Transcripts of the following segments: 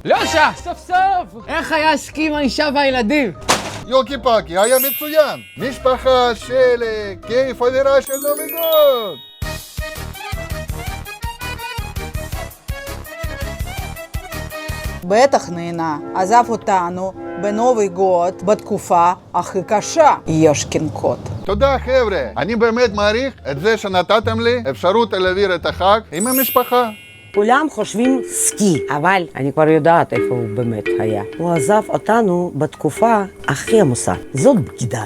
לושה, סוף סוף! איך היה הסכי עם האישה והילדים? יוקי פאקי, היה מצוין! משפחה, שלג, כיף, אווירה של נובי גוד! בטח נהנה, עזב אותנו בנובי גוד בתקופה הכי קשה, יושקין קוט. תודה חבר'ה, אני באמת מעריך את זה שנתתם לי אפשרות להעביר את החג עם המשפחה. כולם חושבים סקי, אבל אני כבר יודעת איפה הוא באמת היה. הוא עזב אותנו בתקופה הכי עמוסה. זאת בגידה.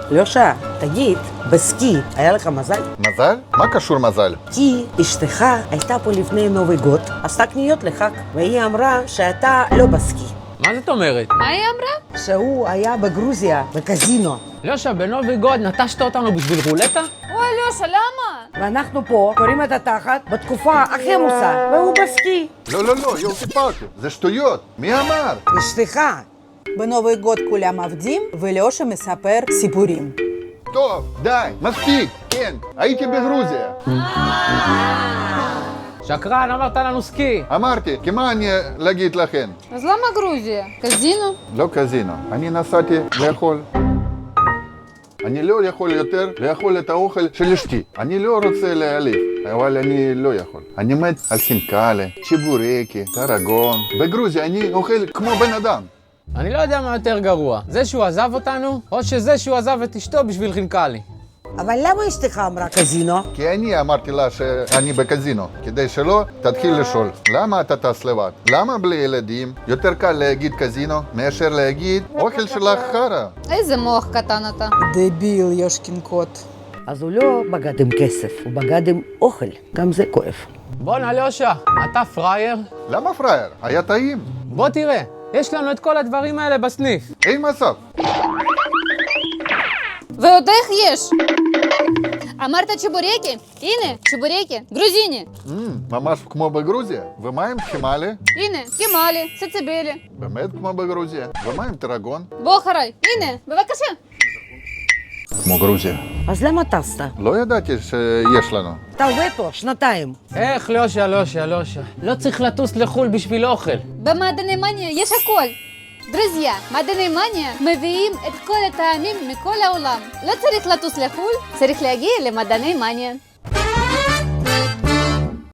לושה, תגיד, בסקי היה לך מזל? מזל? מה קשור מזל? כי אשתך הייתה פה לפני נובי גוד, עשתה קניות לחג, והיא אמרה שאתה לא בסקי. מה זאת אומרת? מה היא אמרה? שהוא היה בגרוזיה, בקזינו. לושה, בנובי גוד נטשת אותנו בשביל רולטה? אוי, לושה, למה? ואנחנו פה קוראים את התחת בתקופה הכי עמוסה, והוא בסקי. לא, יוקי פאקי, זה שטויות, מי אמר? אשתך. בנובי גוד כולם עבדים ולושה מספר סיפורים. טוב, די, מספיק, כן, הייתי בגרוזיה. שקרן, אמרת לנו סקי. אמרתי, כי מה אני להגיד לכם? אז למה גרוזיה? קזינו? לא קזינו, אני נסעתי לאכול. אני לא יכול יותר לאכול את האוכל של אשתי. אני לא רוצה להעליב, אבל אני לא יכול. אני מת על חינקלה, צ'יבורקי, טרגון. בגרוזיה אני אוכל כמו בן אדם. אני לא יודע מה יותר גרוע, זה שהוא עזב אותנו, או שזה שהוא עזב את אשתו בשביל חינקלי. אבל למה אשתך אמרה קזינו? כי אני אמרתי לה שאני בקזינו, כדי שלא תתחיל לשאול, למה אתה טס לבד? למה בלי ילדים? יותר קל להגיד קזינו מאשר להגיד אוכל שלך חרא. איזה מוח קטן אתה. דביל יושקין קוט. אז הוא לא בגד עם כסף, הוא בגד עם אוכל. גם זה כואב. בואנה לושה, אתה פראייר? למה פראייר? היה טעים. בוא תראה, יש לנו את כל הדברים האלה בסניף. אין מצב. ועוד איך יש? אמרת צ'יבורקי? הנה, צ'יבורקי, גרוזיני. ממש כמו בגרוזיה. ומה עם חימאלי? הנה, קימאלי, סציבילי. באמת כמו בגרוזיה. ומה עם טרגון? בוא אחריי, הנה, בבקשה. כמו גרוזיה. אז למה טסת? לא ידעתי שיש לנו. אתה עובד פה שנתיים. איך לושה. לא צריך לטוס לחול בשביל אוכל. במעדני מניה יש הכל. דרוזיה, מעדני מניה מביאים את כל הטעמים מכל העולם. לא צריך לטוס לחו"ל, צריך להגיע למעדני מניה.